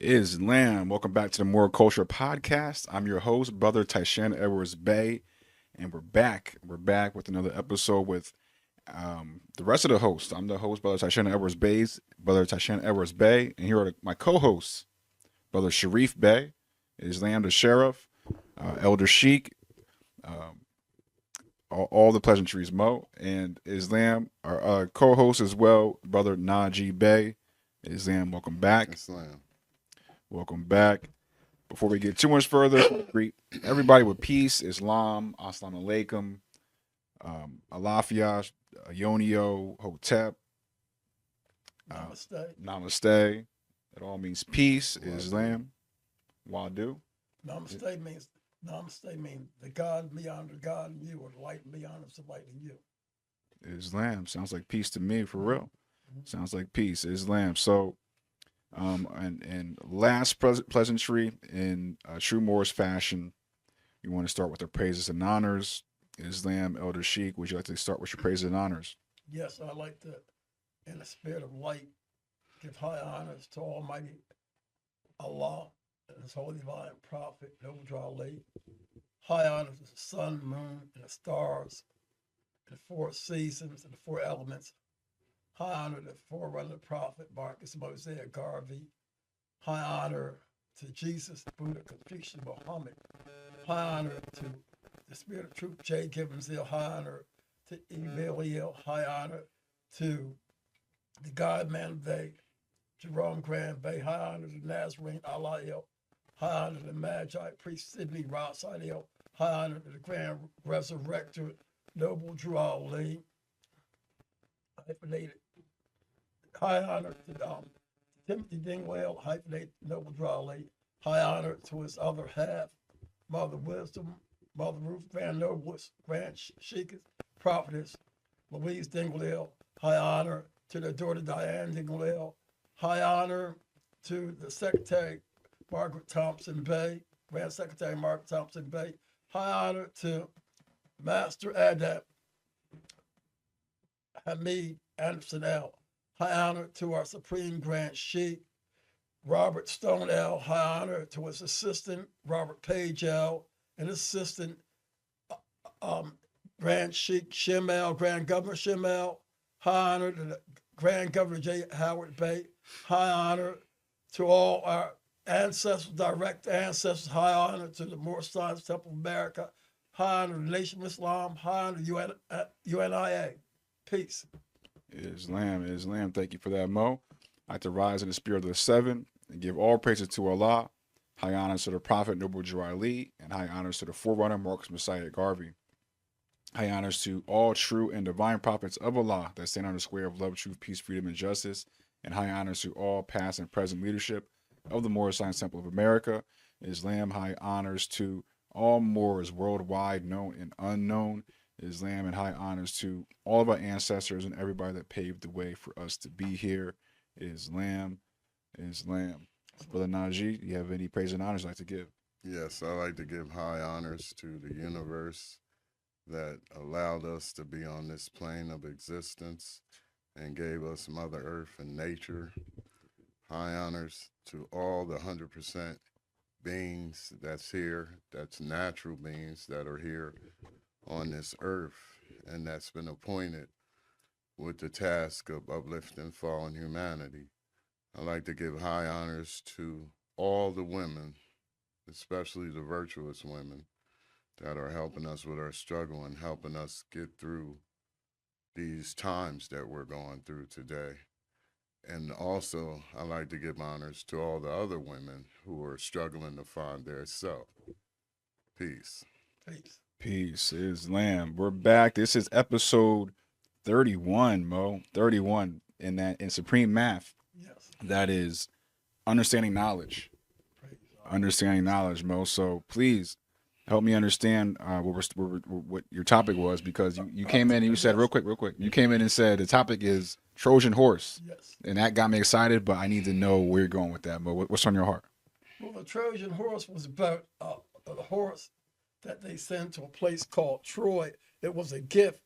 Islam. Welcome back to the Moor Culture Podcast. I'm your host, Brother Tyshan Edwards Bay, and we're back. We're back with another episode with the rest of the hosts. I'm the host, Brother Tyshan Edwards Bay, and here are my co-hosts, Brother Sharif Bay, Islam the Sheriff, Elder Sheik, um, all the pleasantries, Mo, and Islam, our co-host as well, Brother Najee Bay. Islam, welcome back. Islam. Welcome back. Before we get too much further, greet everybody with peace, Islam, Assalamu alaikum, Alafia, Yonio, Hotep, Namaste. Namaste. It all means peace, Islam, Wadu. Namaste means the God beyond the God in you, or the light beyond us, the light in you. Islam. Sounds like peace to me, for real. Sounds like peace, Islam. So, and last pleasantry in true Moorish fashion, we want to start with our praises and honors. Islam, Elder Sheik, would you like to start with your praises and honors? Yes, I like to, in the spirit of light, give high honors to Almighty Allah and His holy divine prophet, Noble Ali. High honors to the sun, moon, and the stars, and the four seasons and the four elements. High honor to the forerunner prophet, Marcus Mosiah Garvey. High honor to Jesus, Buddha, Confucius, Muhammad. High honor to the Spirit of Truth, J. Gibbons Hill. High honor to Emilio. High honor to the God Man Bay, Jerome Grand Bay. High honor to Nazarene Alael. High honor to the Magi Priest Sidney Rossidale. High honor to the Grand Resurrector, Noble Drew Ali. Hyphenated. High honor to Timothy Dingwell, hyphenated Noble Drew Ali. High honor to his other half, Mother Wisdom, Mother Ruth Grand Noblest, Grand Sheikah, Prophetess Louise Dingwell. High honor to their daughter Diane Dingwell. High honor to the Secretary Margaret Thompson Bay, Grand Secretary Margaret Thompson Bay. High honor to Master Adept Hamid Anderson L. High honor to our Supreme Grand Sheik, Robert Stone L. High honor to his assistant, Robert Page L. and assistant, Grand Sheik Shim L., Grand Governor Shim L. High honor to the Grand Governor J. Howard Bay. High honor to all our ancestors, direct ancestors. High honor to the Moor Science Temple of America. High honor to the Nation of Islam. High honor to UNIA. Peace. Islam. Thank you for that, Mo. I like to rise in the spirit of the seven and give all praises to Allah. High honors to the Prophet Noble Drew Ali, and high honors to the forerunner Marcus Mosiah Garvey. High honors to all true and divine prophets of Allah that stand on the square of love, truth, peace, freedom, and justice. And high honors to all past and present leadership of the Moor Science Temple of America. Islam, high honors to all Moors worldwide, known and unknown. Islam, and high honors to all of our ancestors and everybody that paved the way for us to be here. Islam. Brother Najee, do you have any praise and honors you'd like to give? Yes, I like to give high honors to the universe that allowed us to be on this plane of existence and gave us Mother Earth and nature. High honors to all the 100% beings that's here, that's natural beings that are here on this earth, and that's been appointed with the task of uplifting fallen humanity. I like to give high honors to all the women, especially the virtuous women, that are helping us with our struggle and helping us get through these times that we're going through today. And also, I like to give honors to all the other women who are struggling to find their self. Peace. Peace. Peace, Islam. We're back. This is episode 31, Mo. 31 in Supreme Math. Yes. That is understanding knowledge. Understanding knowledge, Mo. So please help me understand what your topic was, because you came in and you said real quick. You came in and said the topic is Trojan horse. Yes. And that got me excited, but I need to know where you're going with that, Mo. What's on your heart? Well, the Trojan horse was about a horse that they sent to a place called Troy. It was a gift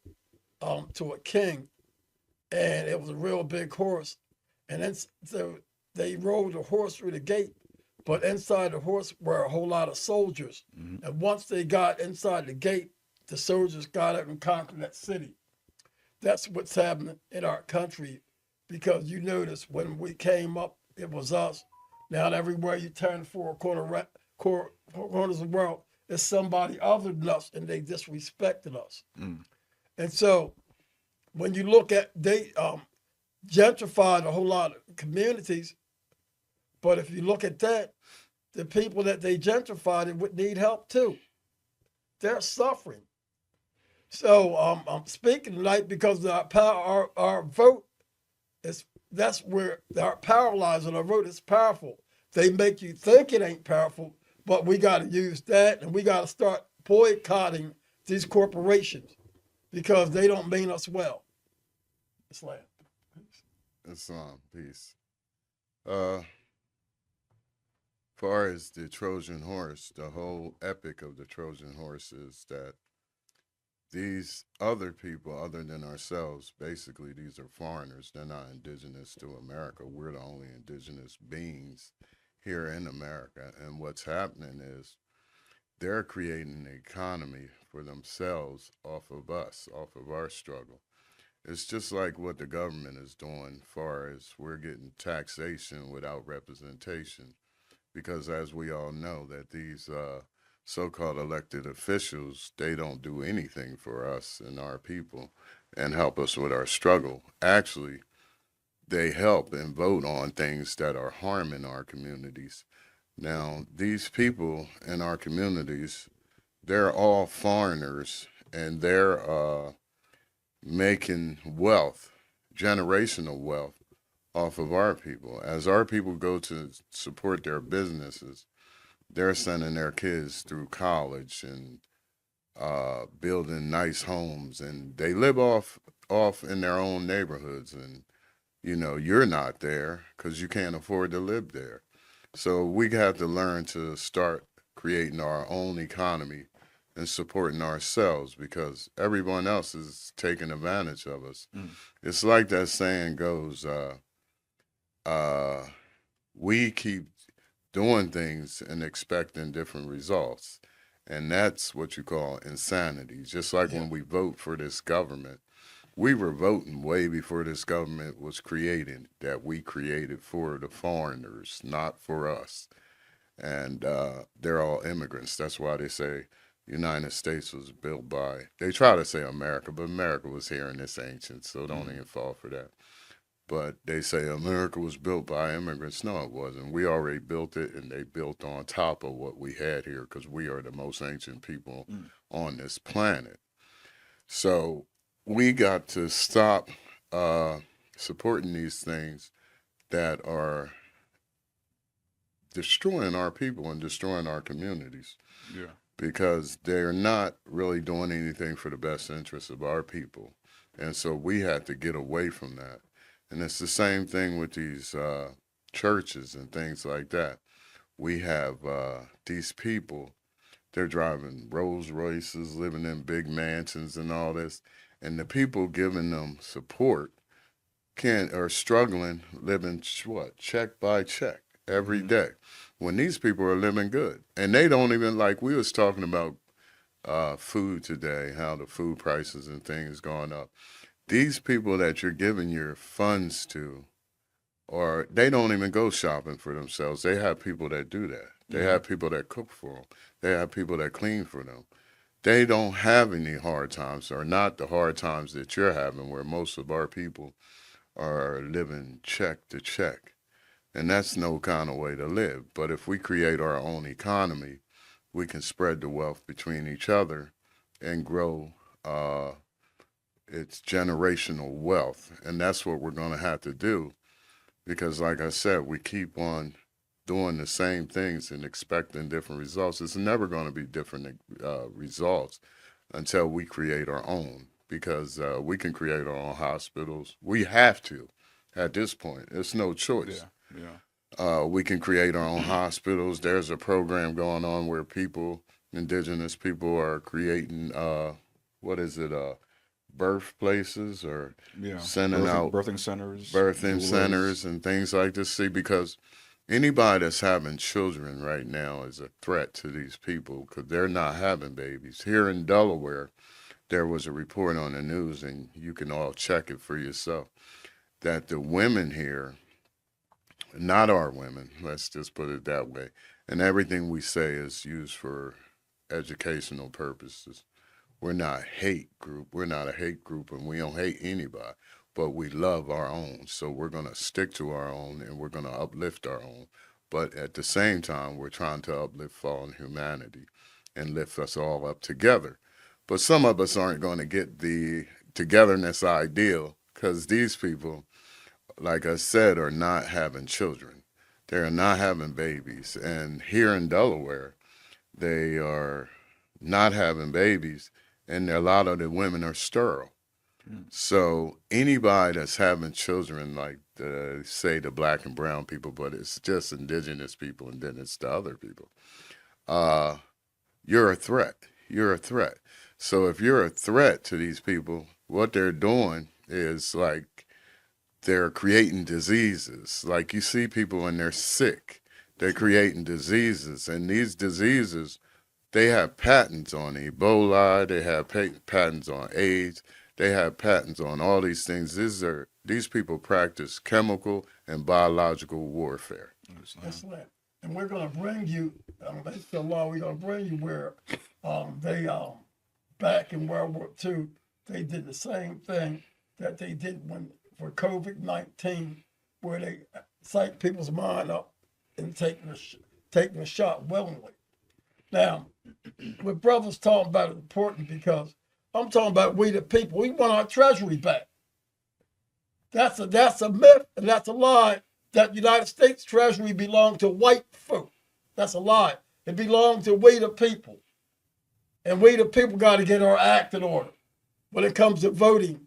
to a king, and it was a real big horse. And then so they rode the horse through the gate, But inside the horse were a whole lot of soldiers. Mm-hmm. And once they got inside the gate, the soldiers got up and conquered that city. That's what's happening in our country, because you notice when we came up, it was us. Now everywhere you turn corners of the world, it's somebody other than us, and they disrespected us. Mm. And so when you look at, they gentrified a whole lot of communities, but if you look at that, the people that they gentrified would need help too. They're suffering. So I'm speaking tonight because our power, our vote is, that's where our power lies, and our vote is powerful. They make you think it ain't powerful, but we got to use that, and we got to start boycotting these corporations because they don't mean us well. Islam. Islam, peace. Far as the Trojan horse, the whole epic of the Trojan horse is that these other people, other than ourselves, basically these are foreigners. They're not indigenous to America. We're the only indigenous beings here in America. And what's happening is they're creating an economy for themselves off of us, off of our struggle. It's just like what the government is doing, far as we're getting taxation without representation. Because as we all know, that these so-called elected officials, they don't do anything for us and our people and help us with our struggle. Actually, they help and vote on things that are harming our communities. Now, these people in our communities, they're all foreigners, and they're making wealth, generational wealth, off of our people. As our people go to support their businesses, they're sending their kids through college and building nice homes, and they live off in their own neighborhoods. And you're not there because you can't afford to live there. So we have to learn to start creating our own economy and supporting ourselves, because everyone else is taking advantage of us. Mm. It's like that saying goes, we keep doing things and expecting different results. And that's what you call insanity. Just like when we vote for this government, we were voting way before this government was created, that we created for the foreigners, not for us. And they're all immigrants. That's why they say United States was built by, they try to say America, but America was here and it's ancient, so don't even fall for that. But they say America was built by immigrants. No, it wasn't. We already built it, and they built on top of what we had here, because we are the most ancient people on this planet. So we got to stop supporting these things that are destroying our people and destroying our communities. Yeah. Because they're not really doing anything for the best interests of our people. And so we had to get away from that. And it's the same thing with these churches and things like that. We have these people, they're driving Rolls Royces, living in big mansions and all this. And the people giving them support are struggling, living check by check every day, when these people are living good. And they don't even, like we was talking about food today, how the food prices and things going up. These people that you're giving your funds to, or they don't even go shopping for themselves. They have people that do that. They have people that cook for them. They have people that clean for them. They don't have any hard times, or not the hard times that you're having, where most of our people are living check to check. And that's no kind of way to live. But if we create our own economy, we can spread the wealth between each other and grow its generational wealth. And that's what we're going to have to do, because like I said, we keep on doing the same things and expecting different results. It's never going to be different results until we create our own, because we can create our own hospitals. We have to at this point. It's no choice. We can create our own hospitals. There's a program going on where indigenous people are creating, birthplaces, or sending out birthing centers, and things like this. See, because Anybody that's having children right now is a threat to these people because they're not having babies. Here in Delaware, there was a report on the news, and you can all check it for yourself, that the women here, not our women, let's just put it that way, and everything we say is used for educational purposes. We're not hate group. We're not a hate group, and we don't hate anybody, but we love our own. So we're going to stick to our own, and we're going to uplift our own. But at the same time, we're trying to uplift fallen humanity and lift us all up together. But some of us aren't going to get the togetherness ideal because these people, like I said, are not having children. They're not having babies. And here in Delaware, they are not having babies, and a lot of the women are sterile. So anybody that's having children, like say the black and brown people, but it's just indigenous people, and then it's the other people, you're a threat. You're a threat. So if you're a threat to these people, what they're doing is like they're creating diseases. Like you see people when they're sick, they're creating diseases, and these diseases, they have patents on Ebola, they have patents on AIDS, they have patents on all these things. These people practice chemical and biological warfare. That's right. And we're going to bring you, based on law, we're going to bring you where they, back in World War II, they did the same thing that they did for COVID-19, where they psych people's mind up and taking a shot willingly. Now, what brother's talking about is important because I'm talking about we the people. We want our treasury back. That's a myth and that's a lie that the United States Treasury belonged to white folk. That's a lie. It belonged to we the people. And we the people got to get our act in order when it comes to voting,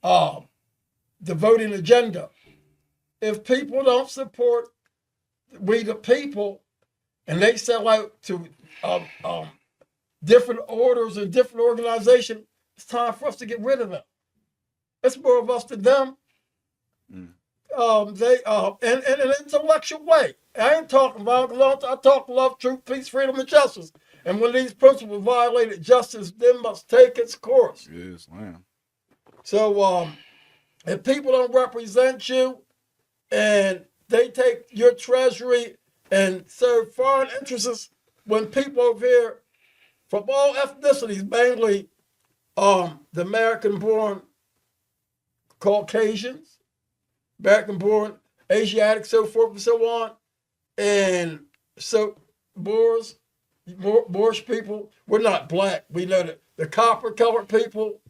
the voting agenda. If people don't support we the people and they sell out to different orders and different organizations, it's time for us to get rid of them. It's more of us than them. They in an intellectual way. I ain't talking about love. I talk love, truth, peace, freedom, and justice. And when these principles are violated, justice then must take its course. Yes, man. So if people don't represent you and they take your treasury and serve foreign interests, when people over here from all ethnicities, mainly the American-born Caucasians, American-born Asiatic, so forth and so on, and so Moorish people, we're not black. We know that the copper-colored people,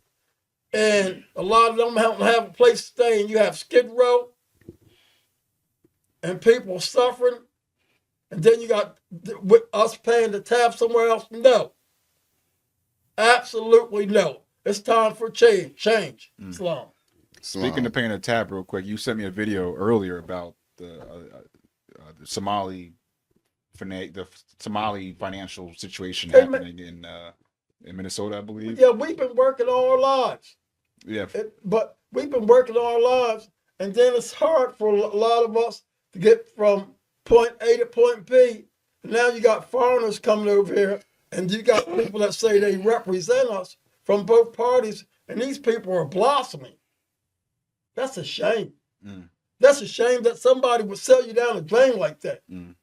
and a lot of them don't have a place to stay, and you have Skid Row, and people suffering, and then you got us paying to tap somewhere else. No. Absolutely no. It's time for change. Islam. Speaking of paying a tab real quick, you sent me a video earlier about the Somali financial situation happening in Minnesota, I believe. Yeah, we've been working all our lives. Yeah. But we've been working all our lives, and then it's hard for a lot of us to get from point A to point B. And now you got foreigners coming over here, and you got people that say they represent us from both parties, and these people are blossoming. That's a shame. That's a shame that somebody would sell you down the drain like that. And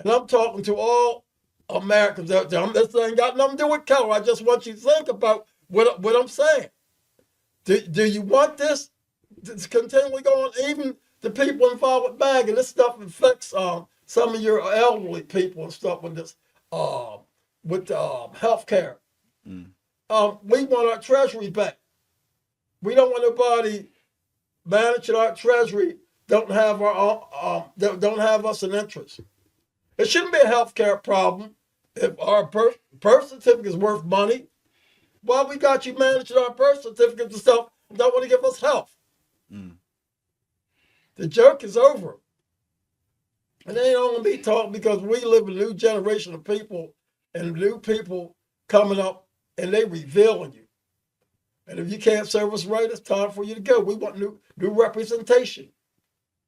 I'm talking to all Americans out there. This ain't got nothing to do with color. I just want you to think about what I'm saying. Do you want this to continually go on? Even the people involved with MAGA, and this stuff affects some of your elderly people and stuff with this, with health care. We want our treasury back. We don't want nobody managing our treasury don't have don't have us in interest. It shouldn't be a health care problem if our birth certificate is worth money. Why we got you managing our birth certificates and stuff and don't want to give us health? The joke is over. And they ain't only be taught because we live in a new generation of people and new people coming up and they revealing you. And if you can't serve us right, it's time for you to go. We want new representation.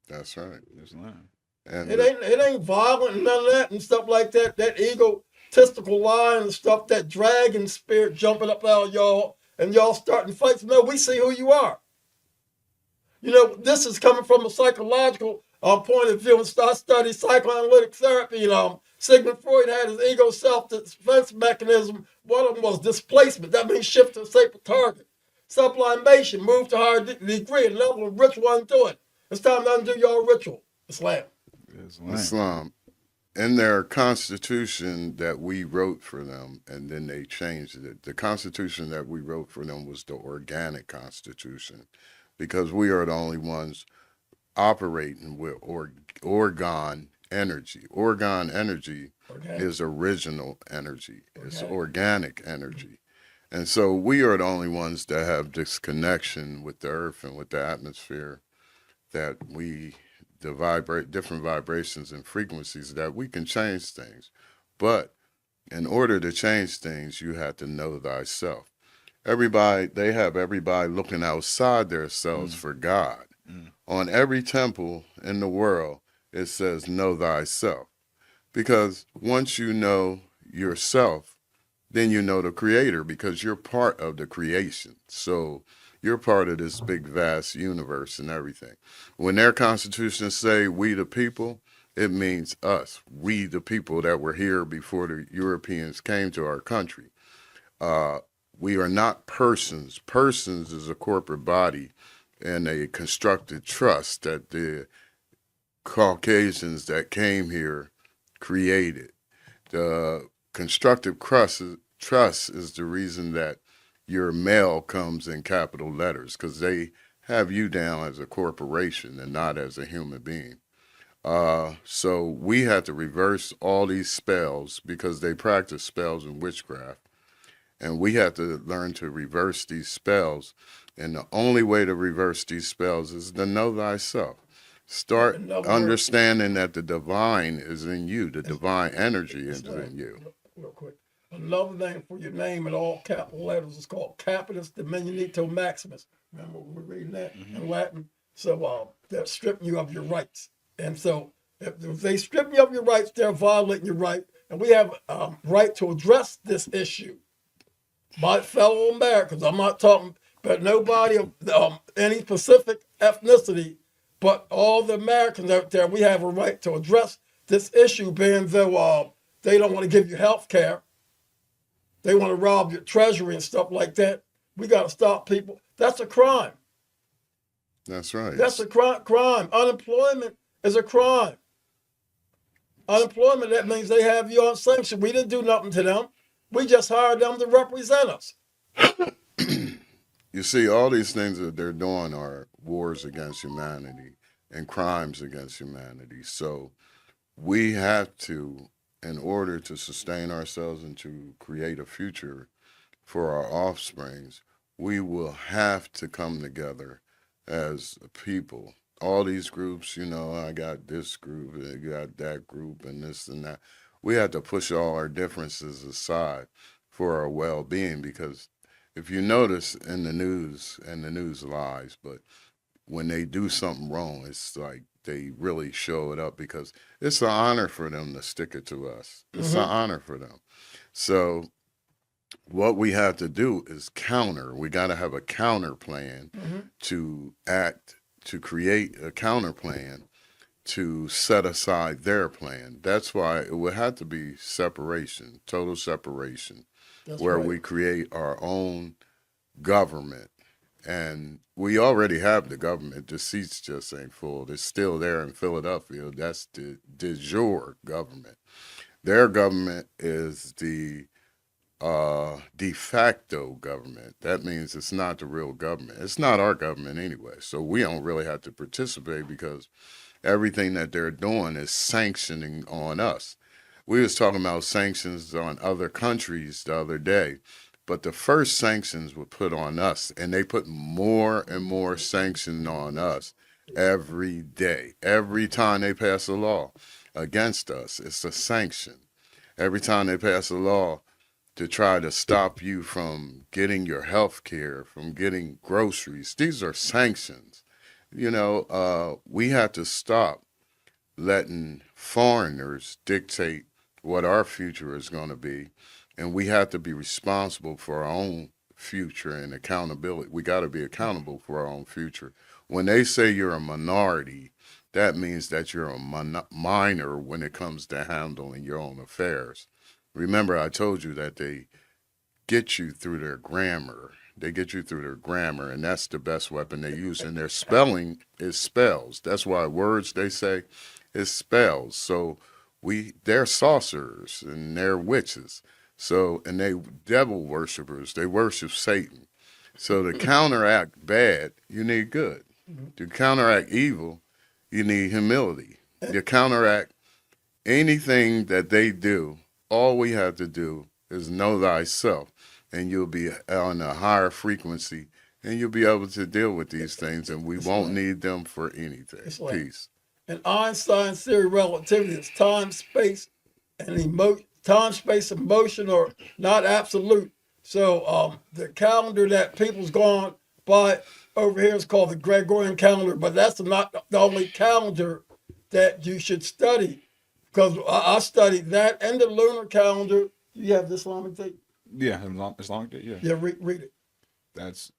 That's right. Yes, man. And It ain't violent and none of that and stuff like that. That egotistical lie and stuff, that dragon spirit jumping up out of y'all and y'all starting fights. No, we see who you are. You know, this is coming from a psychological point of view. And I studied psychoanalytic therapy. Sigmund Freud had his ego self-defense mechanism. One of them was displacement. That means shift to a safer target. Sublimation, move to a higher degree, and level of ritual unto it. It's time to undo your ritual. Islam. Islam. In their constitution that we wrote for them, and then they changed it. The constitution that we wrote for them was the organic constitution, because we are the only ones operating with orgone energy. Orgone energy is original energy. It's organic energy. And so we are the only ones that have this connection with the earth and with the atmosphere, that we different vibrations and frequencies, that we can change things. But in order to change things, you have to know thyself. They have everybody looking outside themselves for God. On every temple in the world, it says, know thyself. Because once you know yourself, then you know the creator, because you're part of the creation. So you're part of this big, vast universe and everything. When their constitutions say we the people, it means us. We the people that were here before the Europeans came to our country. We are not persons. Persons is a corporate body and a constructed trust that the Caucasians that came here created. The constructive trust is the reason that your mail comes in capital letters, because they have you down as a corporation and not as a human being. So we had to reverse all these spells, because they practice spells and witchcraft. And we had to learn to reverse these spells. And the only way to reverse these spells is to know thyself. Start understanding that the divine is in you. The divine energy is in you. Real quick. Another name for your name in all capital letters is called Capitis Diminutio Maximus. Remember we were reading that in Latin? So they're stripping you of your rights. And so if they strip you of your rights, they're violating your right. And we have a right to address this issue. My fellow Americans, I'm not talking about nobody of any specific ethnicity, but all the Americans out there, we have a right to address this issue, being though they don't want to give you health care. They want to rob your treasury and stuff like that. We got to stop people. That's a crime. That's right. That's a crime. Unemployment is a crime. Unemployment, that means they have you on sanction. We didn't do nothing to them. We just hired them to represent us. You see, all these things that they're doing are wars against humanity and crimes against humanity. So we have to, in order to sustain ourselves and to create a future for our offsprings, we will have to come together as a people. All these groups, I got this group, I got that group, and this and that. We have to push all our differences aside for our well-being, because if you notice in the news, and the news lies, but when they do something wrong, it's like they really show it up, because it's an honor for them to stick it to us. It's an honor for them. So what we have to do is counter. We got to have a counter plan to create a counter plan to set aside their plan. That's why it would have to be separation, total separation. That's where right. We create our own government. And we already have the government. The seats just ain't full. It's still there in Philadelphia. That's the de jure government. Their government is the de facto government. That means it's not the real government. It's not our government anyway. So we don't really have to participate, because everything that they're doing is sanctioning on us. We was talking about sanctions on other countries the other day, but the first sanctions were put on us, and they put more and more sanctions on us every day. Every time they pass a law against us, it's a sanction. Every time they pass a law to try to stop you from getting your health care, from getting groceries, these are sanctions. We have to stop letting foreigners dictate what our future is going to be, and we have to be responsible for our own future and accountability. We got to be accountable for our own future. When they say you're a minority, that means that you're a minor when it comes to handling your own affairs. Remember, I told you that they get you through their grammar. They get you through their grammar, and that's the best weapon they use. And their spelling is spells. That's why words they say is spells. So they're sorcerers and they're witches. So, and they devil worshipers. They worship Satan. So to counteract bad, you need good. To counteract evil, you need humility. To counteract anything that they do, all we have to do is know thyself, and you'll be on a higher frequency, and you'll be able to deal with these things, and we won't need them for anything. Peace. In Einstein's theory of relativity, it's time, space, and time, space, and motion are not absolute. So the calendar that people's gone by over here is called the Gregorian calendar, but that's not the only calendar that you should study, because I studied that and the lunar calendar. You have the Islamic date? Yeah, Islamic date, yeah. Yeah, read it. That's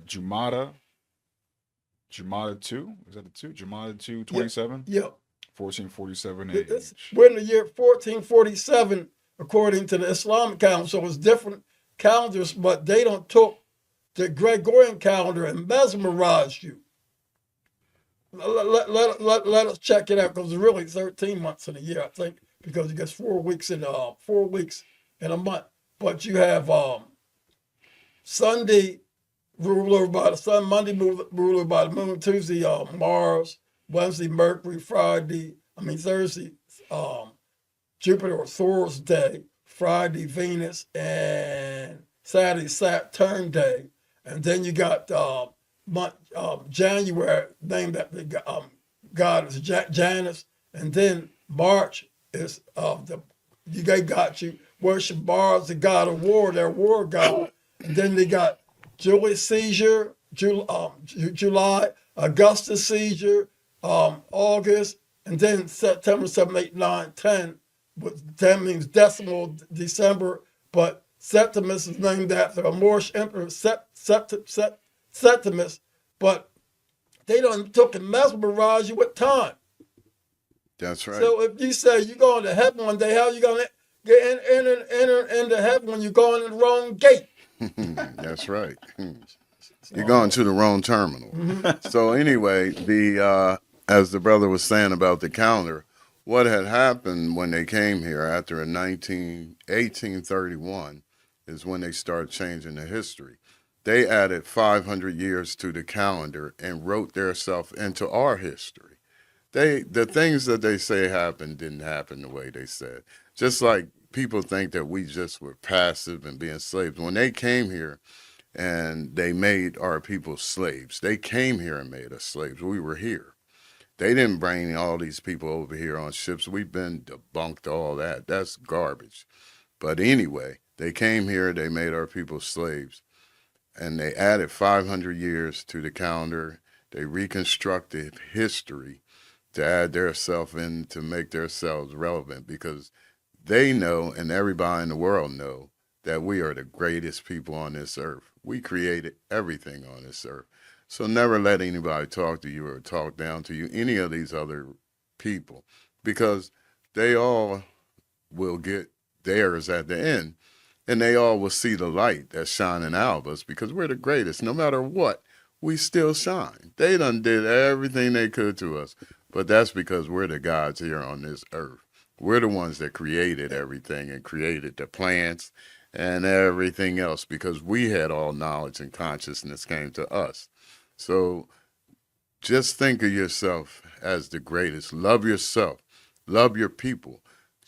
Jumada 2. Is that the 2? Jumada 2, 27? Yeah. 1447 We're in the year 1447, according to the Islamic calendar. So it's different calendars, but they don't took the Gregorian calendar and mesmerize you. Let us check it out, because it's really 13 months in a year, I think, because it gets 4 weeks in a month. But you have Sunday ruled over by the sun, Monday ruled over by the moon, Tuesday Mars, Wednesday Mercury, Thursday Jupiter or Thor's day, Friday Venus, and Saturday Saturn day. And then you got January, named after the god is Janus, and then March is they got you worship Mars, the god of war, their war god, and then they got Julius Caesar, July, Augustus Caesar, August, and then September 7, 8, 9, 10. That means decimal December, but Septimus is named after a Moorish emperor, Septimus, but they done took and mesmerized you with time. That's right. So if you say you're going to heaven one day, how are you going to enter into heaven when you're going in the wrong gate? That's right. You're going to the wrong terminal. Mm-hmm. So anyway, as the brother was saying about the calendar, what had happened when they came here after 1831 is when they started changing the history. They added 500 years to the calendar and wrote theirself into our history. The things that they say happened didn't happen the way they said. Just like people think that we just were passive and being slaves. When they came here and they made our people slaves, they came here and made us slaves. We were here. They didn't bring all these people over here on ships. We've been debunked all that. That's garbage. But anyway, they came here, they made our people slaves, and they added 500 years to the calendar. They reconstructed history to add their self in, to make themselves relevant, because they know, and everybody in the world know, that we are the greatest people on this earth. We created everything on this earth. So never let anybody talk to you or talk down to you, any of these other people, because they all will get theirs at the end, and they all will see the light that's shining out of us, because we're the greatest. No matter what, we still shine. They done did everything they could to us, but that's because we're the gods here on this earth. We're the ones that created everything and created the plants and everything else, because we had all knowledge and consciousness came to us. So just think of yourself as the greatest. Love yourself. Love your people.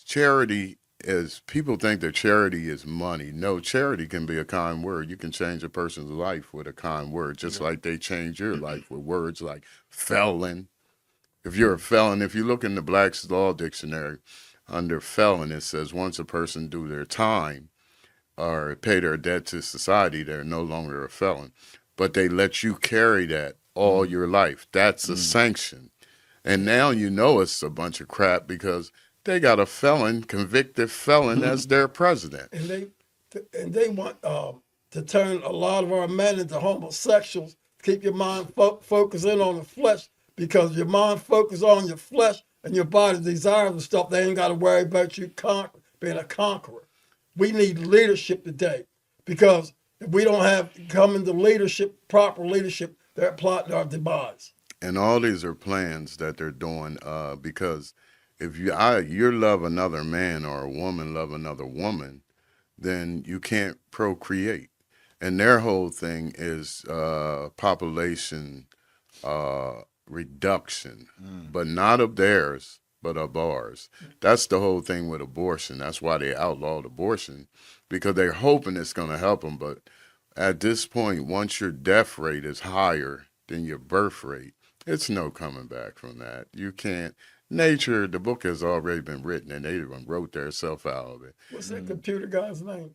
Charity is, people think that charity is money. No, charity can be a kind word. You can change a person's life with a kind word, just like they change your life with words like felon. If you're a felon, if you look in the Black's Law Dictionary, under felon, it says once a person do their time or pay their debt to society, they're no longer a felon. But they let you carry that all your life. That's a sanction. And now you know it's a bunch of crap because they got a convicted felon as their president. And they want to turn a lot of our men into homosexuals. Keep your mind focusing on the flesh, because your mind focuses on your flesh and your body desires and stuff. They ain't got to worry about you being a conqueror. We need leadership today, because if we don't have come into leadership, proper leadership, they're plotting our demise. And all these are plans that they're doing because if you love another man or a woman love another woman, then you can't procreate. And their whole thing is population reduction, but not of theirs, but of ours. That's the whole thing with abortion. That's why they outlawed abortion, because they're hoping it's going to help them. But at this point, once your death rate is higher than your birth rate, it's no coming back from that. You can't. Nature, the book has already been written, and they even wrote themselves out of it. What's that computer guy's name?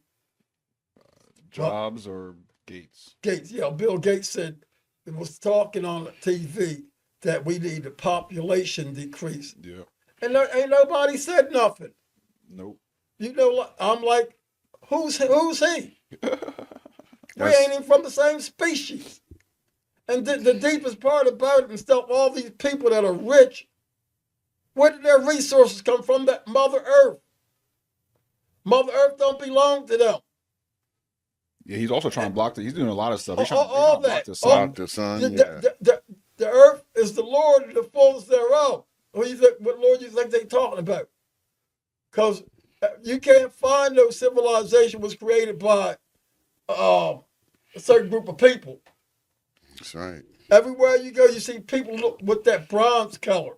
Jobs or Gates? Gates, yeah. Bill Gates said, it was talking on the TV that we need a population decrease. Yeah. And there ain't nobody said nothing. Nope. You know, I'm like, who's he? We ain't even from the same species. And the deepest part about it and stuff, all these people that are rich, where did their resources come from? That Mother Earth. Mother Earth don't belong to them. Yeah, he's also trying to block he's doing a lot of stuff. He's All trying to that. block the sun. Block the sun, The earth is the Lord and the fullness thereof. What Lord you think they talking about? Because you can't find no civilization was created by a certain group of people. That's right. Everywhere you go, you see people look with that bronze color,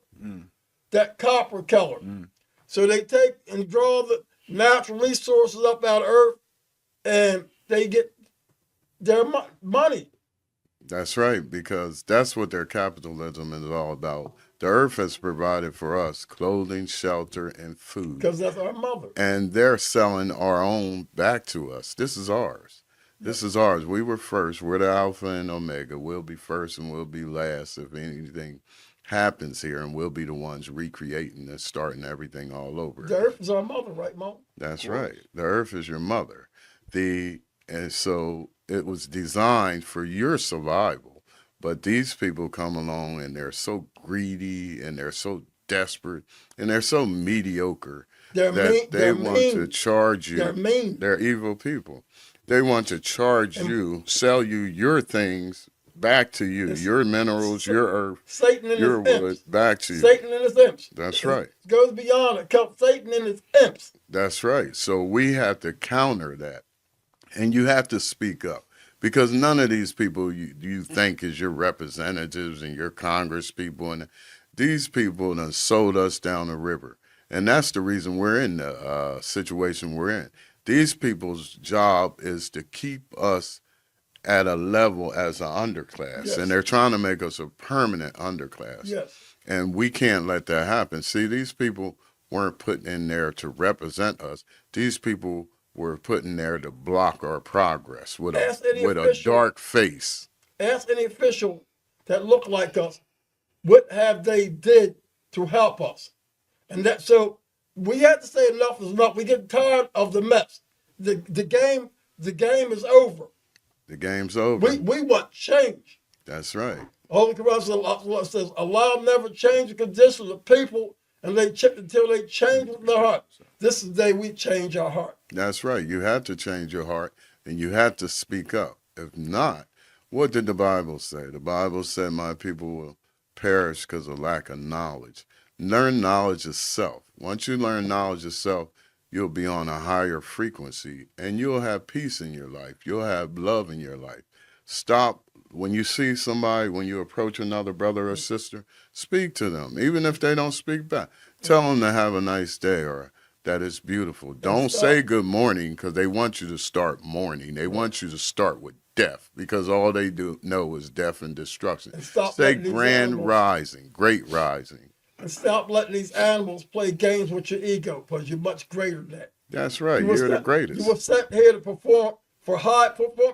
that copper color. So they take and draw the natural resources up out of earth, and they get their money. That's right, because that's what their capitalism is all about. The earth has provided for us clothing, shelter, and food. Because that's our mother. And they're selling our own back to us. This is ours. This is ours. We were first. We're the Alpha and Omega. We'll be first and we'll be last if anything happens here, and we'll be the ones recreating and starting everything all over. The earth is our mother, right, Mom? That's right. The earth is your mother. And so it was designed for your survival. But these people come along and they're so greedy and they're so desperate and they're so mediocre that they want to charge you. They're mean. They're evil people. They want to charge you, sell you your things back to you, your minerals, your earth, Satan and your his wood, imps. back to you. Satan and his imps. That's right. It goes beyond it. Satan and his imps. That's right. So we have to counter that. And you have to speak up, because none of these people you think is your representatives and your Congress people, and these people done sold us down the river. And that's the reason we're in the situation we're in. These people's job is to keep us at a level as an underclass. Yes. And they're trying to make us a permanent underclass. Yes. And we can't let that happen. See, these people weren't put in there to represent us. These people were put in there to block our progress with a dark face. Ask any official that look like us, what have they did to help us? And that, so we have to say enough is enough. We get tired of the mess. The game is over. The game's over. We want change. That's right. Holy Quran says, Allah never change the conditions of people until they change their heart. This is the day we change our heart. That's right. You have to change your heart, and you have to speak up. If not, what did the Bible say? The Bible said, my people will perish because of lack of knowledge. Learn knowledge of self. Once you learn knowledge of self, you'll be on a higher frequency, and you'll have peace in your life. You'll have love in your life. Stop. When you see somebody, when you approach another brother or sister, speak to them. Even if they don't speak back, tell them to have a nice day or that it's beautiful. Don't say good morning, because they want you to start mourning. They want you to start with death, because all they know is death and destruction. And say grand rising, great rising. And stop letting these animals play games with your ego, because you're much greater than that. That's right. You're the greatest. You were sent here to perform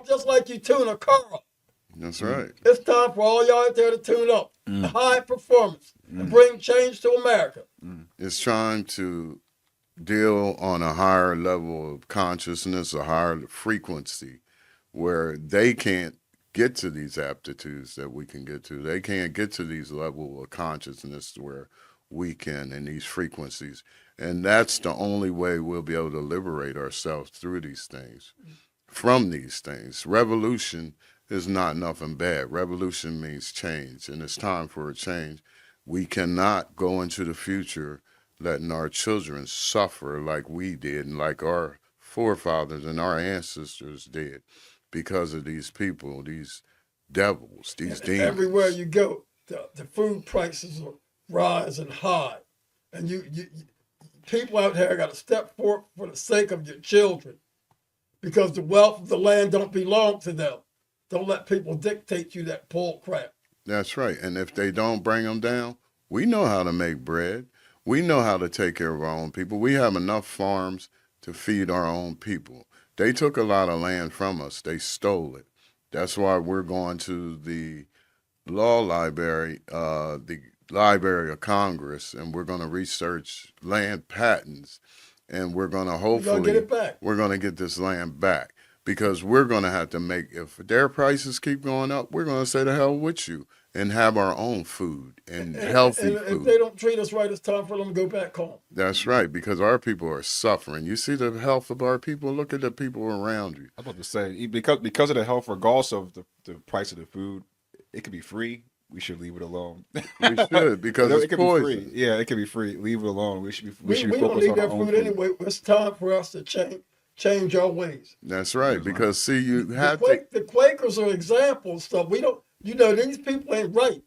just like you tune a car up. That's right. It's time for all y'all out there to tune up. High performance and bring change to America. It's trying to deal on a higher level of consciousness, a higher frequency, where they can't get to these aptitudes that we can get to. They can't get to these level of consciousness where we can, in these frequencies. And that's the only way we'll be able to liberate ourselves through these things, from these things. Revolution is not nothing bad. Revolution means change, and it's time for a change. We cannot go into the future letting our children suffer like we did and like our forefathers and our ancestors did because of these people, these devils, these demons. Everywhere you go, the food prices are rising high. And you people out here got to step forward for the sake of your children, because the wealth of the land don't belong to them. Don't let people dictate you that bull crap. That's right. And if they don't bring them down, we know how to make bread. We know how to take care of our own people. We have enough farms to feed our own people. They took a lot of land from us. They stole it. That's why we're going to the law library, the Library of Congress, and we're going to research land patents, and we're going to hopefully get it back. We're going to get this land back, because we're going to have to make, if their prices keep going up, we're going to say the hell with you and have our own food and healthy food. If they don't treat us right, it's time for them to go back home. That's right, because our people are suffering. You see the health of our people? Look at the people around you. I was about to say, because of the health, regardless of the price of the food, it could be free. We should leave it alone. We should, because it's it could poison. be free. Yeah, it could be free. Leave it alone. We should be We don't focused need on that our own food anyway. It's time for us to change our ways. That's right, because see, you have to. The Quakers are examples. So we don't. These people ain't right.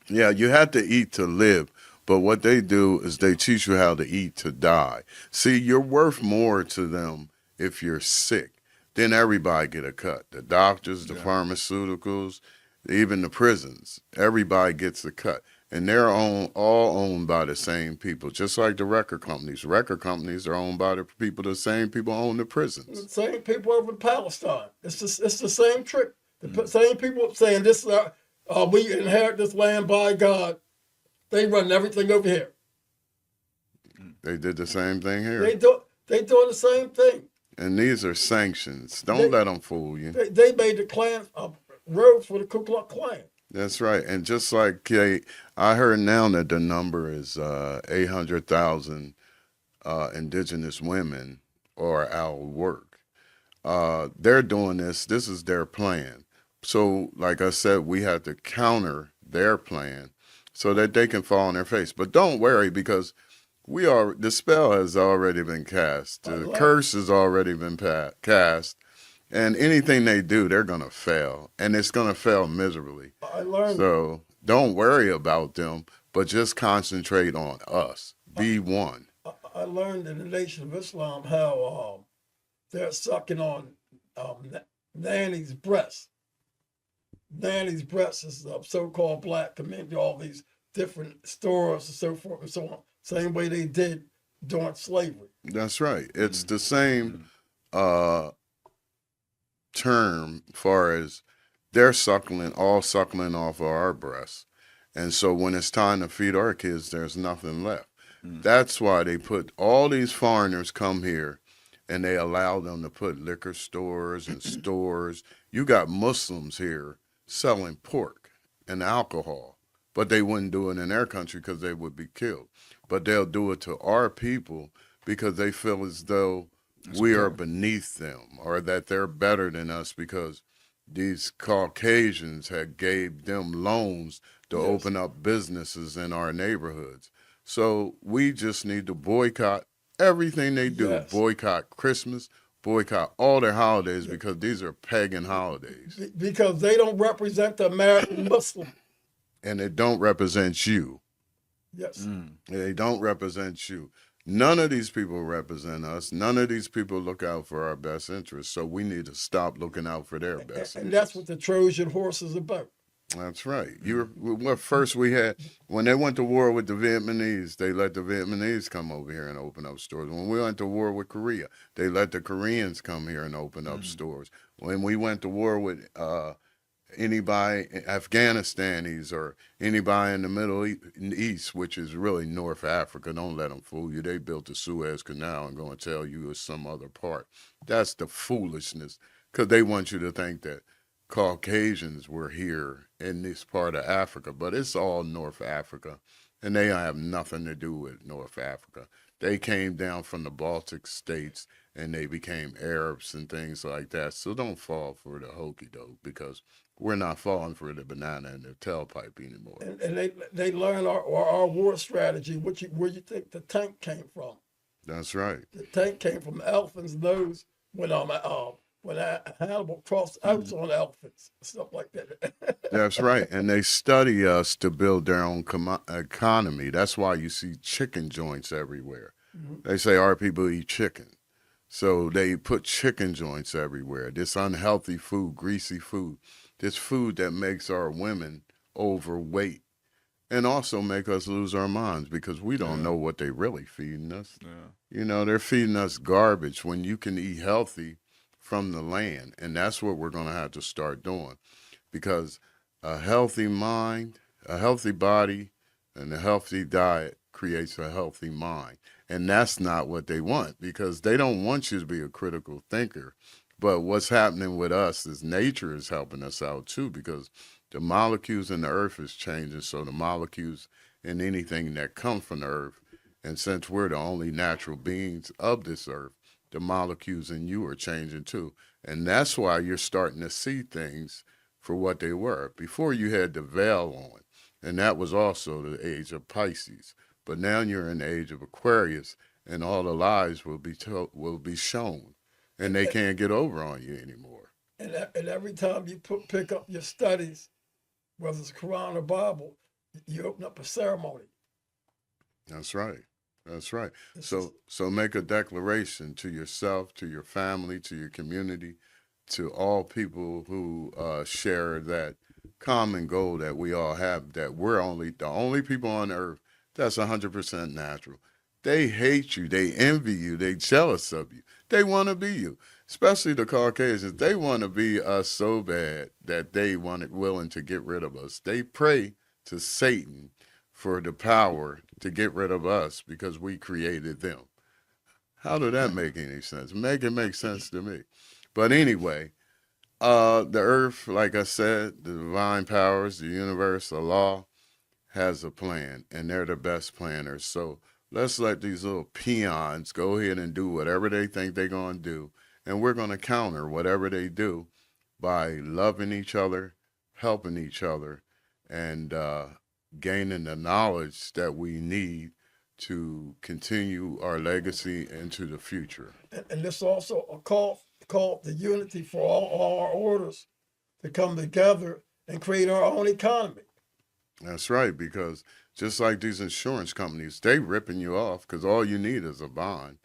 Yeah, you have to eat to live, but what they do is they teach you how to eat to die. See, you're worth more to them if you're sick. Then everybody get a cut. The doctors, the pharmaceuticals, even the prisons. Everybody gets a cut. And they're all owned by the same people, just like the record companies. Record companies are owned by the same people own the prisons. The same people over in Palestine. It's the same trick. The same people saying this is we inherit this land by God. They run everything over here. They did the same thing here. They doing the same thing. And these are sanctions. Don't let them fool you. They made the Klan roads for the Ku Klux Klan. That's right. And just like I heard now that the number is 800,000 indigenous women are out of work. They're doing this. This is their plan. So, like I said, we have to counter their plan so that they can fall on their face. But don't worry, because the spell has already been cast. The curse has already been cast. And anything they do, they're going to fail. And it's going to fail miserably. So don't worry about them, but just concentrate on us. Be one. I learned in the Nation of Islam how they're sucking on Nanny's breast. Nanny's breast is the so-called black community, all these different stores and so forth and so on. Same way they did during slavery. That's right. It's the same term far as they're suckling off of our breasts. And so when it's time to feed our kids, there's nothing left. That's why they put all these foreigners come here and they allow them to put liquor stores and stores. You got Muslims here selling pork and alcohol, but they wouldn't do it in their country because they would be killed. But they'll do it to our people because they feel as though we are beneath them, or that they're better than us because these Caucasians had gave them loans to open up businesses in our neighborhoods. So we just need to boycott everything they do. Yes. Boycott Christmas, boycott all their holidays, because these are pagan holidays. Because they don't represent the American Muslim. And they don't represent you. Yes. They don't represent you. None of these people represent us. None of these people look out for our best interests. So we need to stop looking out for their best interests. And that's what the Trojan horse is about. That's right. First we had, when they went to war with the Vietnamese, they let the Vietnamese come over here and open up stores. When we went to war with Korea, they let the Koreans come here and open up stores. When we went to war with anybody Afghanistanis or anybody in the East, which is really North Africa. Don't let them fool you. They built the Suez Canal and going to tell you it's some other part. That's the foolishness, because they want you to think that Caucasians were here in this part of Africa, but it's all North Africa, and they have nothing to do with North Africa. They came down from the Baltic states and they became Arabs and things like that. So don't fall for the hokey doke, because we're not falling for the banana in the tailpipe anymore. And they learn our war strategy, where you think the tank came from. That's right. The tank came from elephants' nose when Hannibal crossed out on elephants, stuff like that. That's right. And they study us to build their own economy. That's why you see chicken joints everywhere. Mm-hmm. They say our people eat chicken. So they put chicken joints everywhere. This unhealthy food, greasy food, this food that makes our women overweight and also make us lose our minds, because we don't know what they really feeding us. Yeah. You know, they're feeding us garbage when you can eat healthy from the land. And that's what we're going to have to start doing, because a healthy mind, a healthy body, and a healthy diet creates a healthy mind. And that's not what they want, because they don't want you to be a critical thinker. But what's happening with us is nature is helping us out too, because the molecules in the earth is changing. So the molecules in anything that comes from the earth, and since we're the only natural beings of this earth, the molecules in you are changing too. And that's why you're starting to see things for what they were. Before, you had the veil on, and that was also the age of Pisces. But now you're in the age of Aquarius, and all the lies will be shown, and they can't get over on you anymore. And every time you pick up your studies, whether it's Quran or Bible, you open up a ceremony. That's right. That's right. So make a declaration to yourself, to your family, to your community, to all people who share that common goal that we all have, that we're the only people on earth that's 100% natural. They hate you. They envy you. They jealous of you. They want to be you, especially the Caucasians. They want to be us so bad that they willing to get rid of us. They pray to Satan for the power to get rid of us because we created them. How did that make any sense? Make it make sense to me. But anyway, the earth, like I said, the divine powers, the universe, the law, has a plan, and they're the best planners. So let's let these little peons go ahead and do whatever they think they're going to do, and we're going to counter whatever they do by loving each other, helping each other, and gaining the knowledge that we need to continue our legacy into the future. And this also a call the unity for all our orders to come together and create our own economy. That's right, because just like these insurance companies, they ripping you off because all you need is a bond,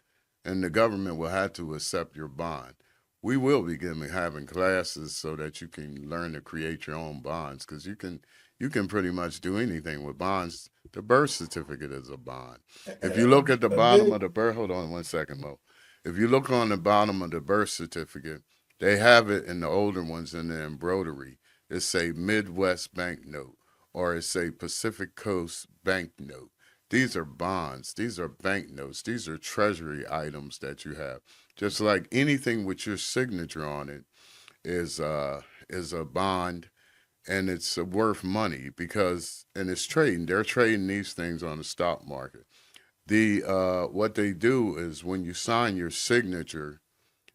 and the government will have to accept your bond. We will be having classes so that you can learn to create your own bonds, because you can pretty much do anything with bonds. The birth certificate is a bond. If you look at the bottom of the birth, hold on 1 second, Mo. If you look on the bottom of the birth certificate, they have it in the older ones in the embroidery. It say Midwest banknote, or it say Pacific Coast banknote. These are bonds. These are banknotes. These are treasury items that you have. Just like anything with your signature on it is a bond, and it's worth money and it's trading. They're trading these things on the stock market. What they do is when you sign your signature,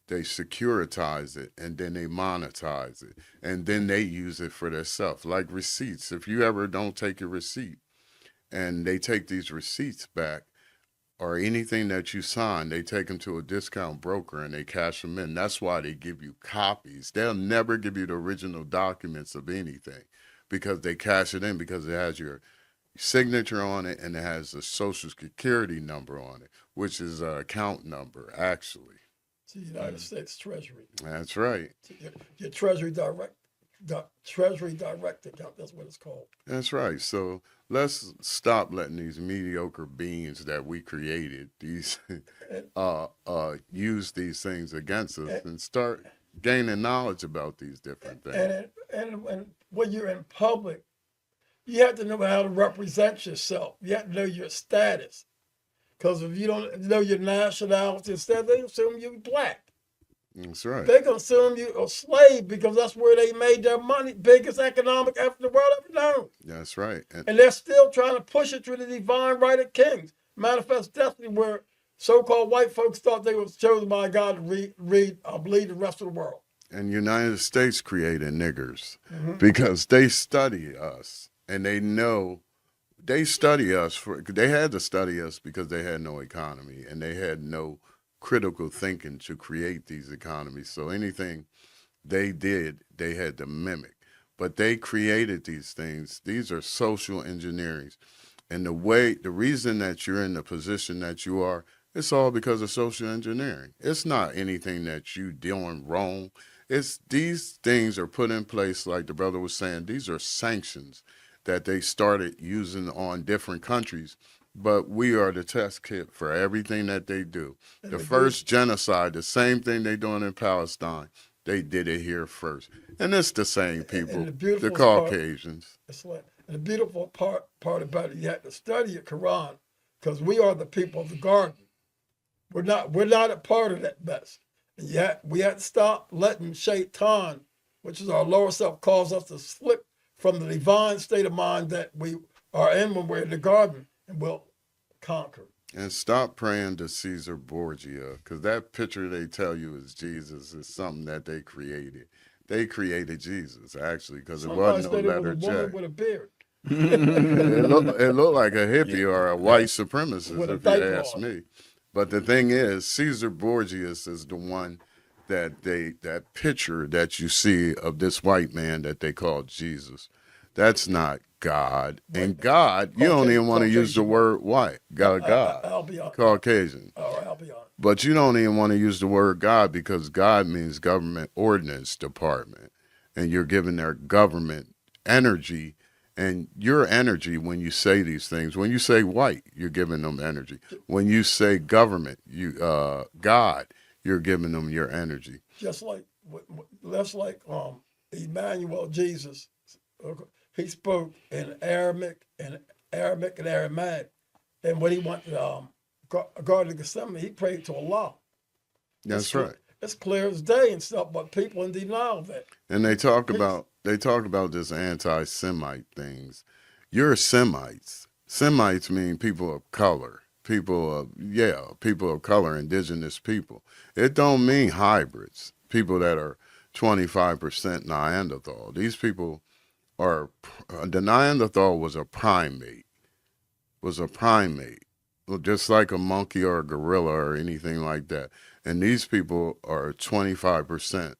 they securitize it, and then they monetize it, and then they use it for themselves, like receipts. If you ever don't take your receipt, and they take these receipts back, or anything that you sign, they take them to a discount broker and they cash them in. That's why they give you copies. They'll never give you the original documents of anything, because they cash it in, because it has your signature on it and it has a social security number on it, which is an account number, actually. To the United States Treasury. That's right. Your Treasury Direct account, that's what it's called. That's right. So let's stop letting these mediocre beings that we created, these use these things against us, and start gaining knowledge about these different things. and when you're in public, you have to know how to represent yourself. You have to know your status. Because if you don't know your nationality, instead they assume you're black. That's right. They gonna assume you a slave because that's where they made their money. Biggest economic effort the world ever known. That's right. And they're still trying to push it through the divine right of kings. Manifest destiny, where so-called white folks thought they was chosen by God to lead the rest of the world. And United States created niggers because they study us and they know they study us they had to study us because they had no economy and they had no critical thinking to create these economies. So anything they did, they had to mimic. But they created these things. These are social engineering. And the reason that you're in the position that you are, it's all because of social engineering. It's not anything that you doing wrong. It's these things are put in place, like the brother was saying, these are sanctions that they started using on different countries. But we are the test kit for everything that they do. The first genocide, the same thing they doing in Palestine, they did it here first. And it's the same people, the Caucasians. And the beautiful part about it, you have to study your Quran because we are the people of the garden. We're not a part of that mess. And we have to stop letting Shaitan, which is our lower self, cause us to slip from the divine state of mind that we are in when we're in the garden, and we'll conquer. And stop praying to Caesar Borgia, because that picture they tell you is Jesus is something that they created. They created Jesus, actually, because it wasn't no letter J. Woman with a beard. It looked like a hippie or a white supremacist, if you ask me. But the thing is, Caesar Borgias is the one that picture that you see of this white man that they call Jesus. That's not God. And God, you don't even want to use the word white. God. I'll be honest. Caucasian. All right, I'll be honest. But you don't even want to use the word God because God means government ordinance department. And you're giving their government energy. And your energy, when you say these things, when you say white, you're giving them energy. When you say government, God, you're giving them your energy. Just like Emmanuel, Jesus, he spoke in Aramaic and Aramaic. And when he went to Garden of Gethsemane, he prayed to Allah. That's right. It's clear as day and stuff, but people in denial of that. And they talk about this anti-Semite things. You're Semites. Semites mean people of color. People of color, indigenous people. It don't mean hybrids. People that are 25% Neanderthal. These people are, the Neanderthal was a primate, just like a monkey or a gorilla or anything like that. And these people are 25%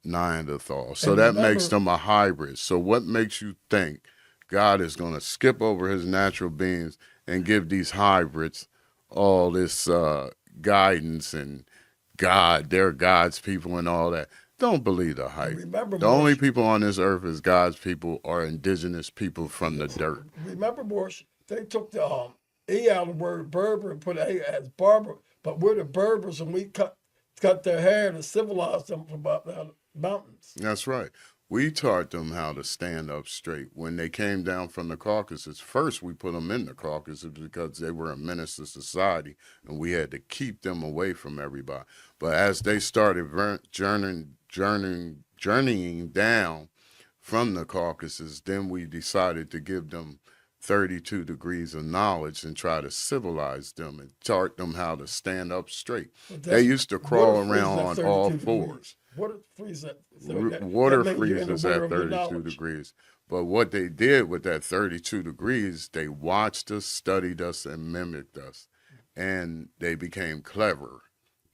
Neanderthal. So that makes them a hybrid. So what makes you think God is going to skip over his natural beings and give these hybrids all this guidance and God, they're God's people and all that? Don't believe the hype. The only people on this earth is God's people are indigenous people from the dirt. Remember, Morsh, they took the E out of the word Berber and put A as Barber, but we're the Berbers and we cut their hair and civilized them from up the mountains. That's right. We taught them how to stand up straight. When they came down from the Caucasus, first we put them in the Caucasus because they were a menace to society and we had to keep them away from everybody. But as they started journeying down from the Caucasus, then we decided to give them 32 degrees of knowledge and try to civilize them and taught them how to stand up straight. They used to crawl around on all fours. Water freezes at 32 degrees. But what they did with that 32 degrees, they watched us, studied us, and mimicked us. And they became clever.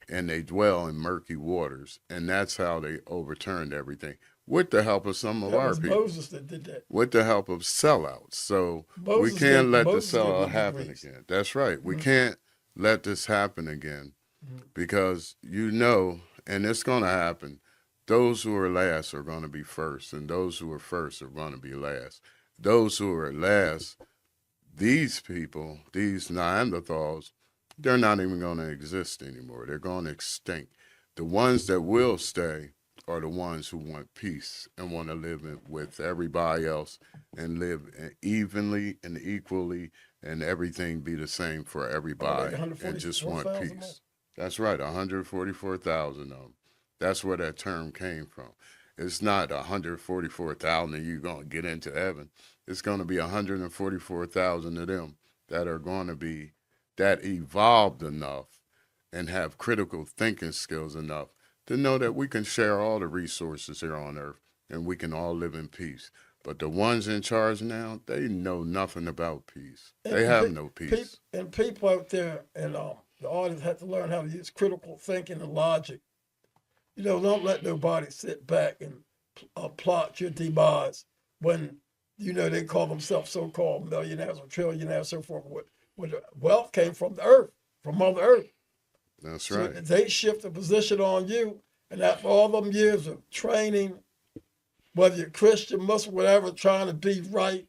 And they dwell in murky waters. And that's how they overturned everything. With the help of some of our people. Moses that did that. With the help of sellouts. So we can't let the sellout happen again. That's right. We can't let this happen again. Because and it's going to happen, those who are last are going to be first, and those who are first are going to be last. Those who are last, these people, these Neanderthals, they're not even going to exist anymore. They're going to extinct. The ones that will stay are the ones who want peace and want to live with everybody else and live evenly and equally and everything be the same for everybody and just want 144,000 more. peace. That's right, 144,000 of them. That's where that term came from. It's not 144,000 and you're going to get into heaven. It's going to be 144,000 of them that are going to be that evolved enough and have critical thinking skills enough to know that we can share all the resources here on earth and we can all live in peace. But the ones in charge now, they know nothing about peace. They have no peace. And people out there and the audience have to learn how to use critical thinking and logic. You know, don't let nobody sit back and plot your demise when, you know, they call themselves so-called millionaires or trillionaires, so forth. When the wealth came from the earth, from Mother Earth. That's right. So they shift the position on you, and after all them years of training, whether you're Christian, Muslim, whatever, trying to be right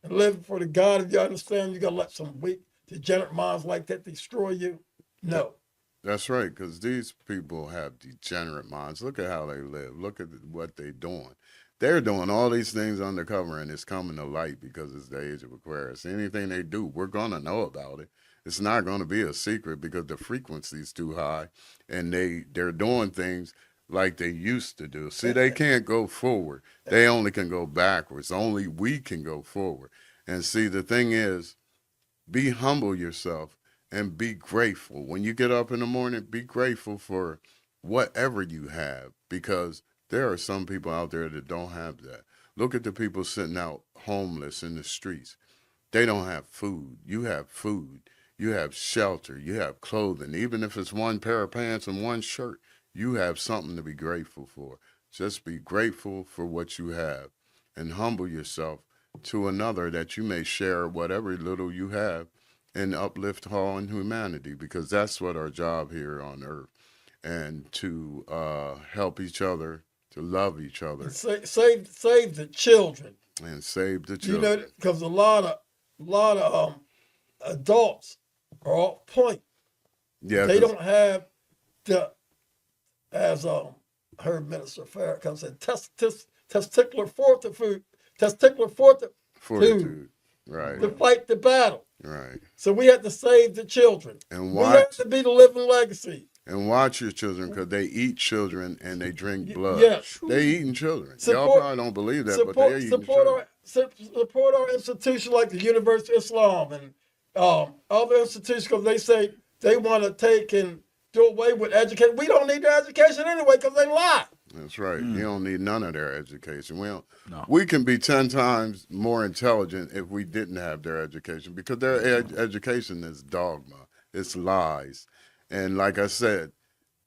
and living for the God, if you understand, you got to let some weak, degenerate minds like that destroy you. No. That's right, because these people have degenerate minds. Look at how they live. Look at what they're doing. They're doing all these things undercover, and it's coming to light because it's the age of Aquarius. Anything they do, we're going to know about it. It's not going to be a secret because the frequency's too high, and they're doing things like they used to do. See, they can't go forward. They only can go backwards. Only we can go forward. And see, the thing is, be humble yourself and be grateful. When you get up in the morning, be grateful for whatever you have, because there are some people out there that don't have that. Look at the people sitting out homeless in the streets. They don't have food. You have food. You have shelter. You have clothing. Even if it's one pair of pants and one shirt, you have something to be grateful for. Just be grateful for what you have and humble yourself to another that you may share whatever little you have and uplift all in humanity, because that's what our job here on earth, and to help each other, to love each other, Save the children. and save the You children. know, because a lot of adults are off point. Yeah, They don't have the, as heard Minister Farrakhan said, testicular fortitude fortitude. Right, to fight the battle. right. So we have to save the children. And We have to be the living legacy. And watch your children, because they eat children and they drink blood. Yes. They eating children. Y'all probably don't believe that, but they're eating children. Support our institutions like the University of Islam and other institutions, because they say they want to take and do away with education. We don't need their education anyway because they lie. That's right. You don't need none of their education. No. We can be 10 times more intelligent if we didn't have their education, because their education is dogma. It's lies. And like I said,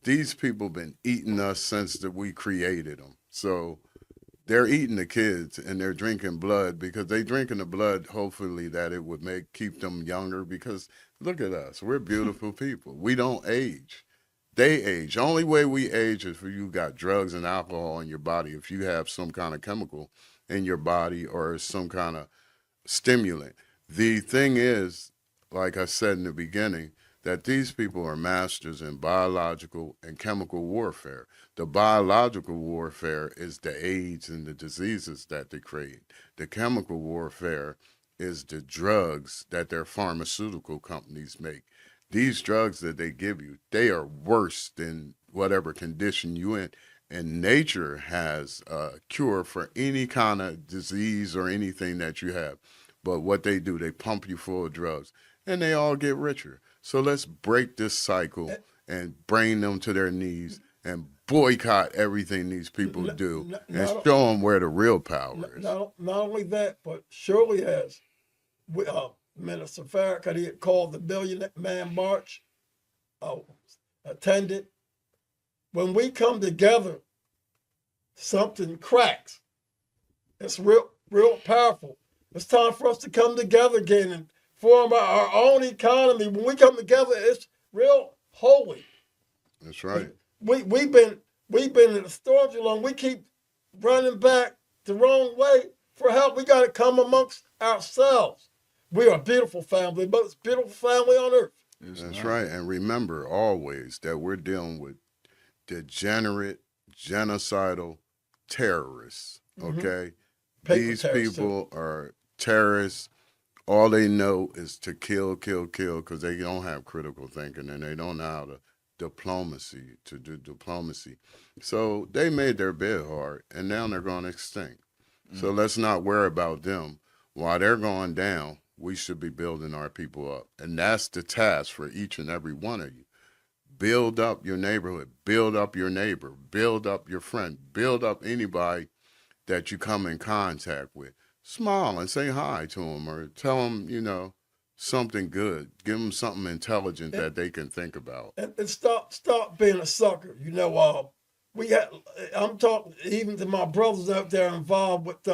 these people been eating us since we created them. So they're eating the kids and they're drinking blood, because they drinking the blood, hopefully that it would keep them younger, because look at us. We're beautiful people. We don't age. They age. Only way we age is if you got drugs and alcohol in your body, if you have some kind of chemical in your body or some kind of stimulant. The thing is, like I said in the beginning, that these people are masters in biological and chemical warfare. The biological warfare is the AIDS and the diseases that they create. The chemical warfare is the drugs that their pharmaceutical companies make. These drugs that they give you, they are worse than whatever condition you in. And nature has a cure for any kind of disease or anything that you have. But what they do, they pump you full of drugs, and they all get richer. So let's break this cycle and bring them to their knees and boycott everything these people do and show them where the real power is. Not only that, but surely as Minister Farrakhan, he had called the Billion Man March, attended. When we come together, something cracks. It's real powerful. It's time for us to come together again and form our own economy. When we come together, it's real holy. That's right. We've been in the storm too long. We keep running back the wrong way for help. We got to come amongst ourselves. We are a beautiful family, the most beautiful family on earth. That's right. And remember always that we're dealing with degenerate, genocidal terrorists. Mhm. Okay, Paper these terrorists, too. people are terrorists. All they know is to kill, kill, kill, because they don't have critical thinking and they don't know how to do diplomacy. So they made their bed hard, and now they're going extinct. So let's not worry about them. While they're going down, we should be building our people up. And that's the task for each and every one of you. Build up your neighborhood, build up your neighbor, build up your friend, build up anybody that you come in contact with. Smile and say hi to them or tell them, something good. Give them something intelligent that they can think about. And stop being a sucker. I'm talking even to my brothers out there involved with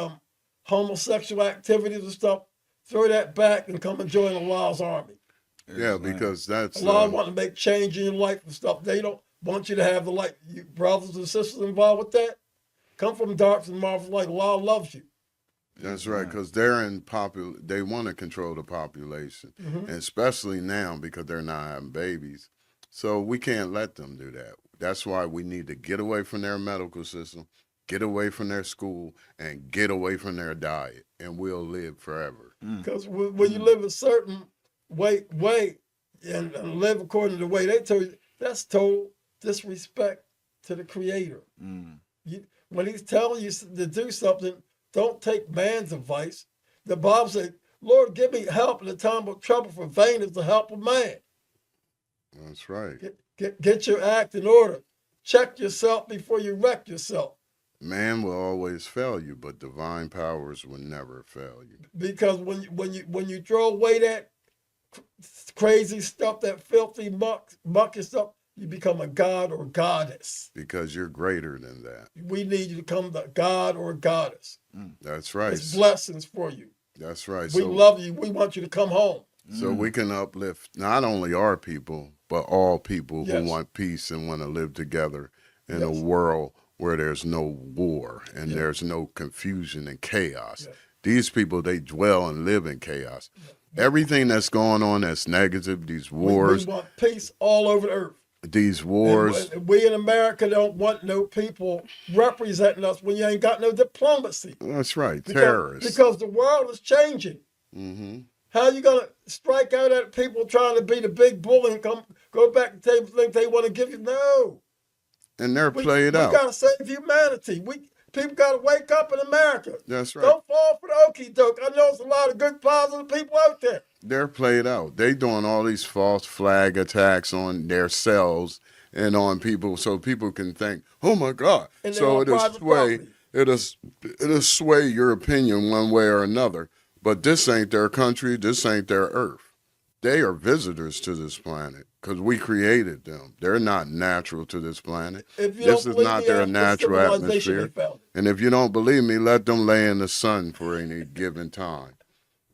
homosexual activities and stuff. Throw that back and come and join Allah's army. Yeah, because that's Allah want to make change in your life and stuff. They don't want you to have you brothers and sisters involved with that. Come from dark and marvelous light. Allah loves you. That's right, because they're they want to control the population, and especially now because they're not having babies. So we can't let them do that. That's why we need to get away from their medical system, get away from their school, and get away from their diet, and we'll live forever. Because when you live a certain way and live according to the way they tell you, that's total disrespect to the Creator. When He's telling you to do something, don't take man's advice. The Bible says, Lord, give me help in the time of trouble, for vain is the help of man. That's right. Get your act in order. Check yourself before you wreck yourself. Man will always fail you, but divine powers will never fail you. Because when you throw away that crazy stuff, that filthy muck and stuff, you become a god or goddess. Because you're greater than that. We need you to become the god or goddess. That's right. It's blessings for you. That's right. We love you. We want you to come home. So we can uplift not only our people, but all people who want peace and want to live together in a world where there's no war and there's no confusion and chaos. These people, they dwell and live in chaos. Everything that's going on that's negative, these wars. We want peace all over the earth. These wars. And we in America don't want no people representing us when you ain't got no diplomacy. That's right, terrorists. Because the world is changing. How are you going to strike out at people trying to be the big bully and go back and think they want to give you? No. And they're played out. We got to save humanity. People got to wake up in America. That's right. Don't fall for the okie doke. I know there's a lot of good, positive people out there. They're played out. They doing all these false flag attacks on their cells and on people, so people can think, "Oh my God!" And so it'll sway your opinion one way or another. But this ain't their country. This ain't their earth. They are visitors to this planet because we created them. They're not natural to this planet. This is not their natural atmosphere. And if you don't believe me, let them lay in the sun for any given time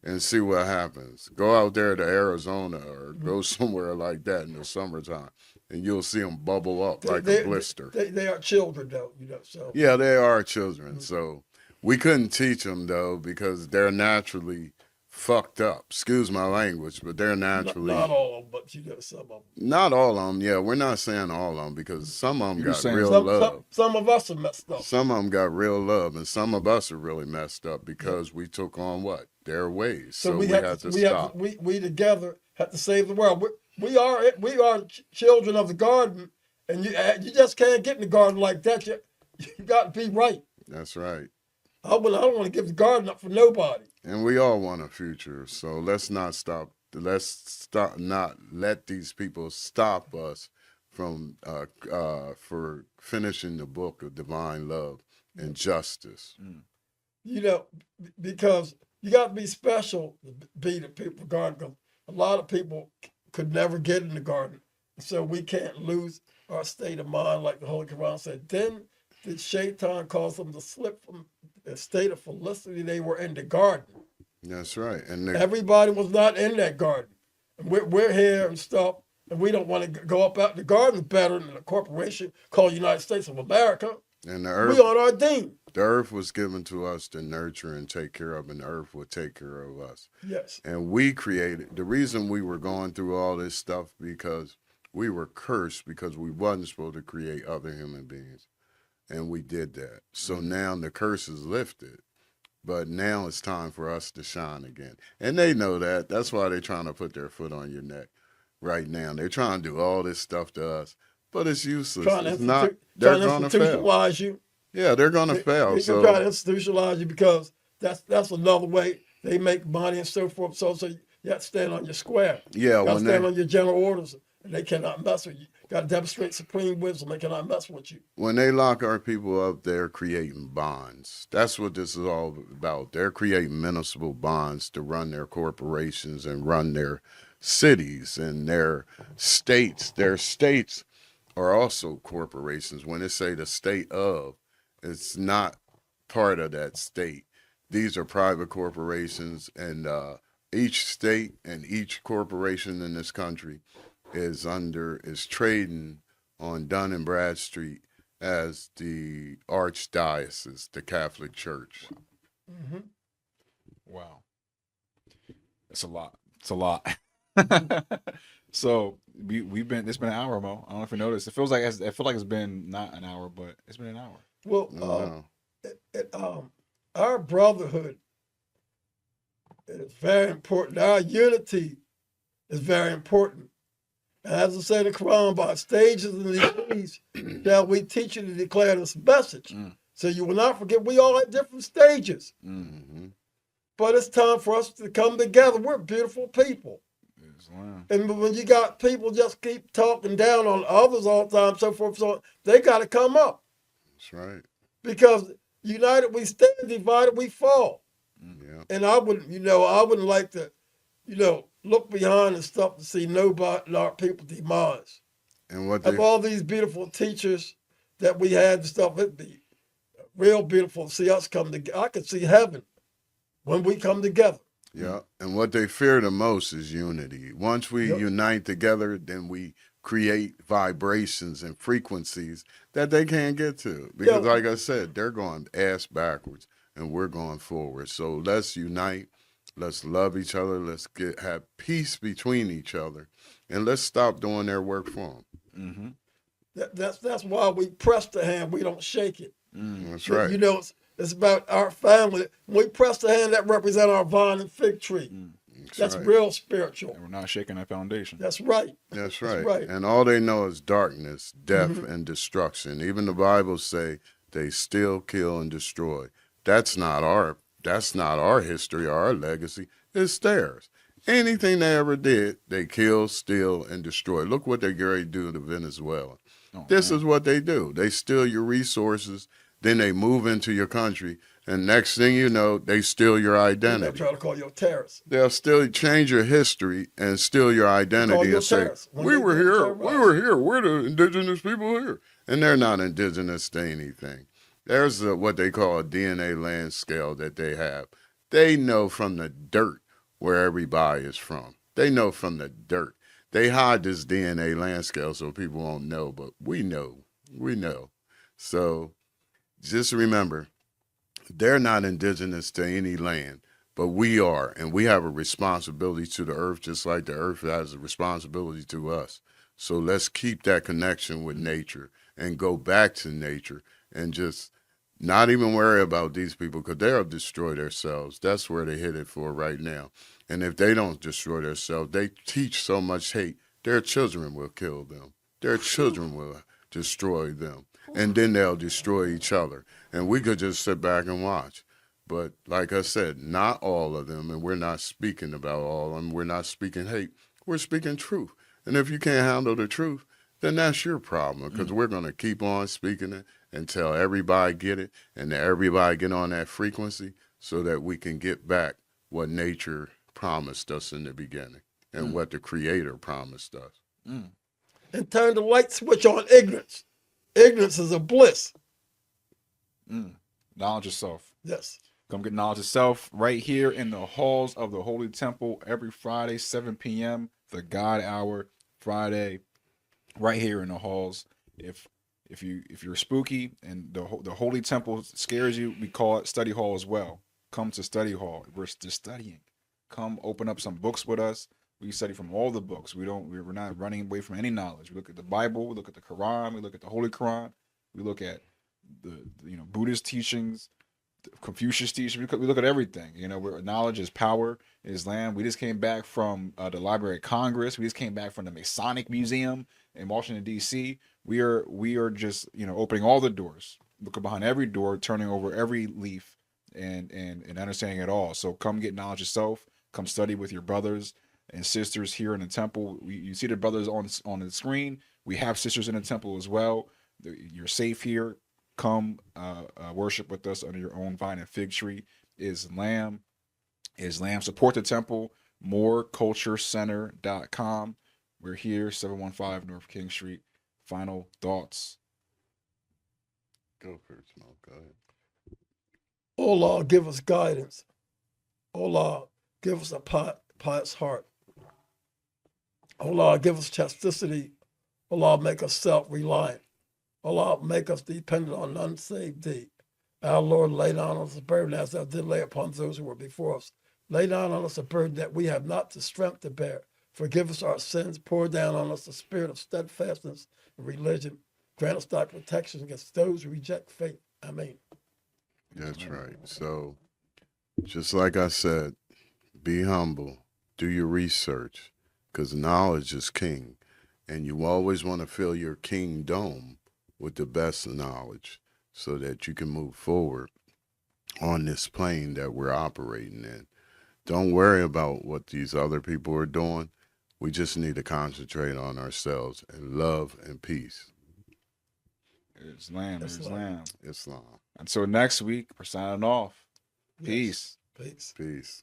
and see what happens. Go out there to Arizona or go somewhere like that in the summertime, and you'll see them bubble up like a blister. They are children, though, So yeah, they are children. So we couldn't teach them though because they're naturally fucked up. Excuse my language, but they're naturally not all of them, but some of them. Not all of them. Yeah, we're not saying all of them because some of them got real love. Some of us are messed up. Some of them got real love, and some of us are really messed up because we took on what? Their ways. So we had to stop. We together have to save the world. We are children of the garden, and you just can't get in the garden like that. You got to be right. That's right. I don't want to give the garden up for nobody. And we all want a future, so let's not not let these people stop us from for finishing the book of divine love and justice. Because you got to be special to be the people garden. Because a lot of people could never get in the garden, so we can't lose our state of mind, like the Holy Quran said. Then did Shaitan cause them to slip from the state of felicity they were in the garden. That's right. And everybody was not in that garden. And we're here and stuff, and we don't want to go up out. The garden's better than a corporation called United States of America. And the earth, we on our deen. The earth was given to us to nurture and take care of, and the earth will take care of us. Yes. And we created, the reason we were going through all this stuff because we were cursed because we wasn't supposed to create other human beings. and we did that. So now the curse is lifted, but now it's time for us to shine again. And they know that. That's why they're trying to put their foot on your neck right now. They're trying to do all this stuff to us, but it's useless. It's not. They're going to fail. Institutionalize you. Yeah, they're going to fail. They So try to institutionalize you because that's another way they make money and so forth. So you have to stand on your square. yeah, You got to when stand they on your general orders, and they cannot mess with you. You got to demonstrate supreme wisdom. They cannot mess with you. when they lock our people up, they're creating bonds. That's what this is all about. They're creating municipal bonds to run their corporations and run their cities and their states. Their states are also corporations. When they say the state of, it's not part of that state. These are private corporations, and each state and each corporation in this country is trading on Dun and Bradstreet as the archdiocese, the Catholic Church. Mm-hmm. Wow. It's a lot. It's a lot. So we've been. It's been an hour, Mo. I don't know if you noticed. It feels like it's been not an hour, but it's been an hour. Well, Wow. our brotherhood is very important. Our unity is very important. And as I say in the Quran, by stages and degrees shall we teach you to declare this message. So you will not forget we all at different stages. Mm-hmm. But it's time for us to come together. We're beautiful people. Islam. And when you got people just keep talking down on others all the time, so forth, so on, they got to come up. That's right. Because united we stand, divided we fall. Yeah. And I wouldn't like to, look behind and stuff to see nobody, our people demise. And what Of all these beautiful teachers that we had and stuff, it'd be real beautiful to see us come together. I could see heaven when we come together. Yeah, and what they fear the most is unity. Once we unite together, then we create vibrations and frequencies that they can't get to. Because like I said, they're going ass backwards and we're going forward. So let's unite, let's love each other, let's have peace between each other, and let's stop doing their work for them. Mm-hmm. That's why we press the hand, we don't shake it. That's right. It's about our family. When we press the hand, that represents our vine and fig tree. That's right. real spiritual. And we're not shaking that foundation. That's right. That's right. That's right. And all they know is darkness, death, and destruction. Even the Bible say they steal, kill, and destroy. That's not our history or our legacy. It's theirs. Anything they ever did, they kill, steal, and destroy. Look what they get ready to do to Venezuela. This is what they do. They steal your resources, then they move into your country, and next thing you know, they steal your identity. They'll try to call you a terrorist. They'll still change your history and steal your identity and say, we were here, we're the indigenous people here. And they're not indigenous to anything. There's what they call a DNA land scale that they have. They know from the dirt where everybody is from. They know from the dirt. They hide this DNA land scale so people won't know, but we know. We know. So just remember, they're not indigenous to any land, but we are, and we have a responsibility to the earth just like the earth has a responsibility to us. So let's keep that connection with nature and go back to nature and just not even worry about these people because they'll destroy themselves. That's where they're headed for right now. And if they don't destroy themselves, they teach so much hate, their children will kill them. Their children will destroy them. And then they'll destroy each other. And we could just sit back and watch. But like I said, not all of them, and we're not speaking about all of them. We're not speaking hate. We're speaking truth. And if you can't handle the truth, then that's your problem because we're going to keep on speaking it until everybody get it and everybody get on that frequency so that we can get back what nature promised us in the beginning and what the Creator promised us. And turn the light switch on ignorance. Ignorance is a bliss. Knowledge of self. Yes. Come get knowledge of self right here in the halls of the Holy Temple every Friday, 7 p.m. The God Hour Friday, right here in the halls. If you're spooky and the Holy Temple scares you, we call it study hall as well. Come to study hall. We're just studying. Come open up some books with us. We study from all the books. We're not running away from any knowledge. We look at the Bible. We look at the Quran. We look at the Holy Quran. We look at the Buddhist teachings, Confucius teachings. We look at everything. Where knowledge is power. Islam. We just came back from the Library of Congress. We just came back from the Masonic Museum in Washington D.C. We are just opening all the doors, looking behind every door, turning over every leaf, and understanding it all. So come get knowledge yourself. Come study with your brothers and sisters here in the temple. You see the brothers on the screen. We have sisters in the temple as well. You're safe here. Come worship with us under your own vine and fig tree. Islam. Support the temple. MoorCultureCenter.com. We're here, 715 North King Street. Final thoughts. Go first, Mo. Go ahead. Oh Lord, give us guidance. Oh Lord, give us a pious heart. Oh Lord, give us chastity. Oh Lord, make us self-reliant. Oh Lord, make us dependent on none save thee. Our Lord, lay down on us a burden as thou did lay upon those who were before us. Lay down on us a burden that we have not the strength to bear. Forgive us our sins. Pour down on us the spirit of steadfastness and religion. Grant us thy protection against those who reject faith. Amen. That's right. So, just like I said, be humble, do your research, because knowledge is king. And you always want to fill your kingdom with the best knowledge so that you can move forward on this plane that we're operating in. Don't worry about what these other people are doing. We just need to concentrate on ourselves and love and peace. Islam. Islam. Until next week, we're signing off. Yes. Peace. Peace. Peace.